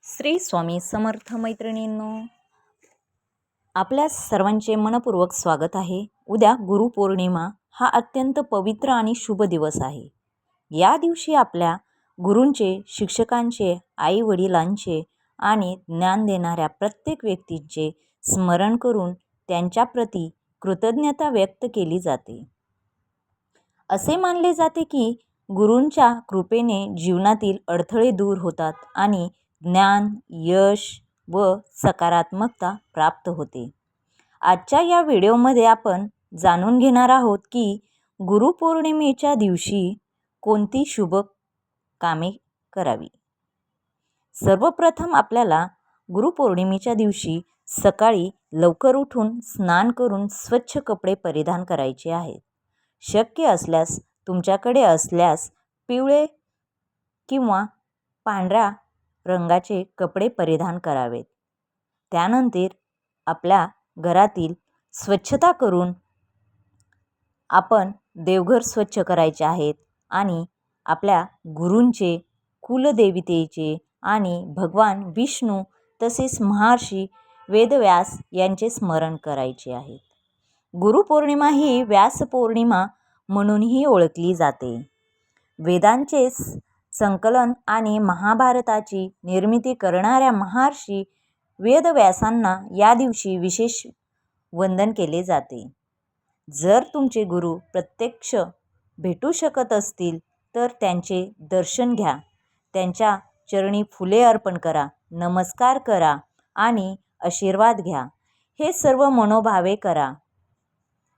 श्री स्वामी समर्थ मैत्रिणींनो, आपल्या सर्वांचे मनपूर्वक स्वागत आहे. उद्या गुरुपौर्णिमा हा अत्यंत पवित्र आणि शुभ दिवस आहे. या दिवशी आपल्या गुरूंचे, शिक्षकांचे, आई वडिलांचे आणि ज्ञान देणाऱ्या प्रत्येक व्यक्तीचे स्मरण करून त्यांच्याप्रती कृतज्ञता व्यक्त केली जाते. असे मानले जाते की गुरूंच्या कृपेने जीवनातील अडथळे दूर होतात आणि ज्ञान, यश व सकारात्मकता प्राप्त होते. आजच्या या व्हिडिओमध्ये आपण जाणून घेणार आहोत की गुरुपौर्णिमेच्या दिवशी कोणती शुभ कामे करावी. सर्वप्रथम आपल्याला गुरुपौर्णिमेच्या दिवशी सकाळी लवकर उठून स्नान करून स्वच्छ कपडे परिधान करायचे आहेत. शक्य असल्यास तुमच्याकडे असल्यास पिवळे किंवा पांढऱ्या रंगाचे कपडे परिधान करावेत. त्यानंतर आपल्या घरातील स्वच्छता करून आपण देवघर स्वच्छ करायचे आहेत आणि आपल्या गुरूंचे, कुलदेवतेचे आणि भगवान विष्णू तसेच महर्षी वेदव्यास यांचे स्मरण करायचे आहे. गुरुपौर्णिमा ही व्यास पौर्णिमा म्हणूनही ओळखली जाते. वेदांचे संकलन आणि महाभारताची निर्मिती करणाऱ्या महर्षी वेदव्यासांना या दिवशी विशेष वंदन केले जाते. जर तुमचे गुरु प्रत्यक्ष भेटू शकत असतील तर त्यांचे दर्शन घ्या, त्यांच्या चरणी फुले अर्पण करा, नमस्कार करा आणि आशीर्वाद घ्या. हे सर्व मनोभावे करा.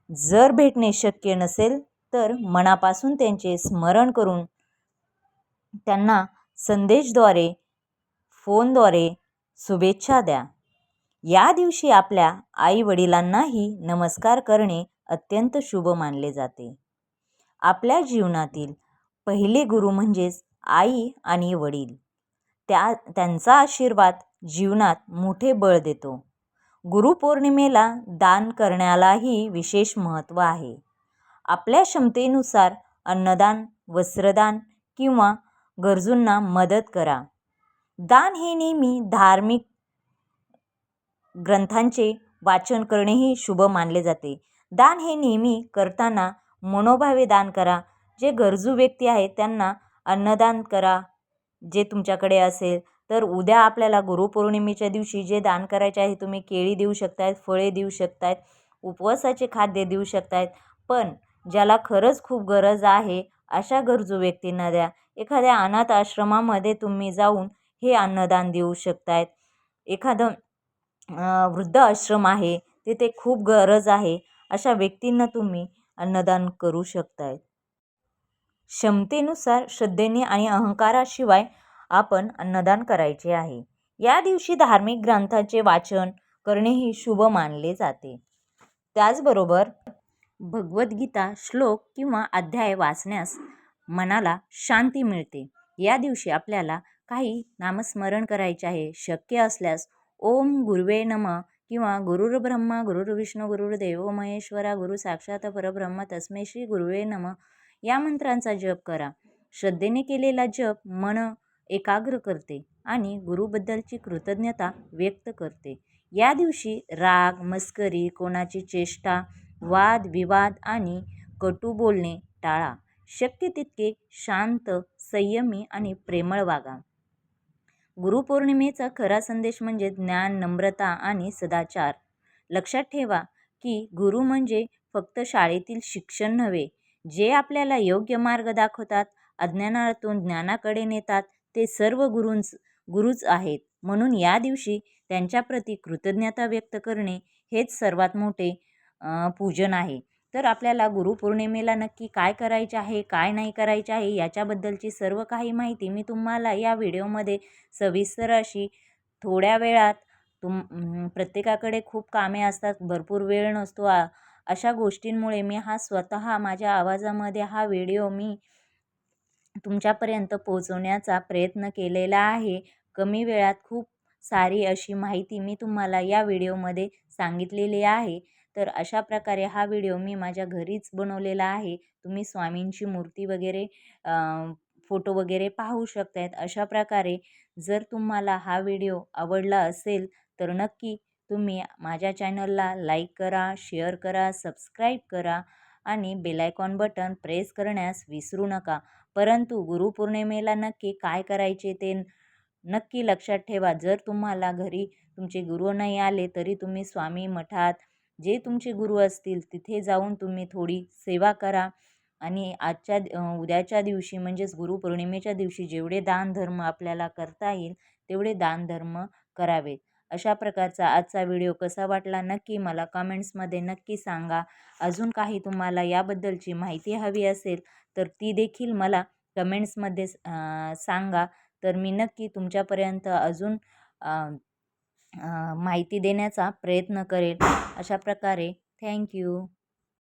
जर भेटणे शक्य नसेल तर मनापासून त्यांचे स्मरण करून त्यांना संदेशद्वारे, फोनद्वारे शुभेच्छा द्या. या दिवशी आपल्या आई वडिलांनाही नमस्कार करणे अत्यंत शुभ मानले जाते. आपल्या जीवनातील पहिले गुरु म्हणजेच आई आणि वडील. त्यांचा आशीर्वाद जीवनात मोठे बळ देतो. गुरुपौर्णिमेला दान करण्यालाही विशेष महत्त्व आहे. आपल्या क्षमतेनुसार अन्नदान, वस्त्रदान किंवा गरजूंना मदत करा. दान हे नेहमी धार्मिक ग्रंथांचे वाचन करणेही शुभ मानले जाते. दान हे नेहमी करताना मनोभावे दान करा. जे गरजू व्यक्ती आहेत त्यांना अन्नदान करा जे तुमच्याकडे असेल. तर उद्या आपल्याला गुरुपौर्णिमेच्या दिवशी जे दान करायचे आहे, तुम्ही केळी देऊ शकतायत, फळे देऊ शकतायत, उपवासाचे खाद्य देऊ शकतायत. पण ज्याला खरंच खूप गरज आहे अशा गरजू व्यक्तींना द्या. एखाद्या अनाथ आश्रमामध्ये तुम्ही जाऊन हे अन्नदान देऊ शकतायत. एखादं वृद्ध आश्रम आहे, तिथे खूप गरज आहे, अशा व्यक्तींना तुम्ही अन्नदान करू शकतायत. क्षमतेनुसार श्रद्धेने आणि अहंकाराशिवाय आपण अन्नदान करायचे आहे. या दिवशी धार्मिक ग्रंथांचे वाचन करणेही शुभ मानले जाते. त्याचबरोबर भगवद्गीता श्लोक किंवा अध्याय वाचण्यास मनाला शांती मिळते. या दिवशी आपल्याला काही नामस्मरण करायचे आहे. शक्य असल्यास ओम गुरुवे नमः किंवा गुरुर्ब्रह्मा गुरुर्विष्णू गुरुर्देव महेश्वरा गुरु साक्षात परब्रह्म तस्मै श्री गुरुवे नमः या मंत्रांचा जप करा. श्रद्धेने केलेला जप मन एकाग्र करते आणि गुरुबद्दलची कृतज्ञता व्यक्त करते. या दिवशी राग, मस्करी, कोणाची चेष्टा, वाद विवाद आणि कटू बोलणे टाळा. शक्य तितके शांत, संयमी आणि प्रेमळ वागा. गुरुपौर्णिमेचा खरा संदेश म्हणजे ज्ञान, नम्रता आणि सदाचार. लक्षात ठेवा की गुरु म्हणजे फक्त शाळेतील शिक्षण नव्हे. जे आपल्याला योग्य मार्ग दाखवतात, अज्ञानातून ज्ञानाकडे नेतात, ते सर्व गुरुच आहेत. म्हणून या दिवशी त्यांच्याप्रती कृतज्ञता व्यक्त करणे हेच सर्वात मोठे पूजन आहे. तर आपल्याला गुरुपौर्णिमेला नक्की काय करायचे आहे, काय नाही करायचे आहे याच्याबद्दलची सर्व काही माहिती मी तुम्हाला या व्हिडिओमध्ये सविस्तर अशी थोड्या वेळात प्रत्येकाकडे खूप कामे असतात, भरपूर वेळ नसतो. अशा गोष्टींमुळे मी स्वतः माझ्या आवाजामध्ये हा व्हिडिओ मी तुमच्यापर्यंत पोहोचवण्याचा प्रयत्न केलेला आहे. कमी वेळात खूप सारी अशी माहिती मी तुम्हाला या व्हिडिओमध्ये सांगितलेली आहे. तर अशा प्रकारे हा व्हिडिओ मी माझ्या घरीच बनवलेला आहे. तुम्ही स्वामींची मूर्ती वगैरे, फोटो वगैरे पाहू शकतायत. अशा प्रकारे जर तुम्हाला हा व्हिडिओ आवडला असेल तर नक्की तुम्ही माझ्या चॅनलला लाईक करा, शेअर करा, सबस्क्राईब करा आणि बेलायकॉन बटन प्रेस करण्यास विसरू नका. परंतु गुरुपौर्णिमेला नक्की काय करायचे ते नक्की लक्षात ठेवा. जर तुम्हाला घरी तुमचे गुरु नाही आले तरी तुम्ही स्वामी मठात जे तुमचे गुरु असतील तिथे जाऊन तुम्ही थोडी सेवा करा आणि उद्याच्या दिवशी म्हणजेच गुरुपौर्णिमेच्या दिवशी जेवढे दानधर्म आपल्याला करता येईल तेवढे दानधर्म करावेत. अशा प्रकारचा आजचा व्हिडिओ कसा वाटला नक्की मला कमेंट्समध्ये नक्की सांगा. अजून काही तुम्हाला याबद्दलची माहिती हवी असेल तर ती देखील मला कमेंट्समध्ये सांगा. तर मी नक्की तुमच्यापर्यंत अजून माहिती देण्याचा प्रयत्न करेल. अशा प्रकारे थँक्यू.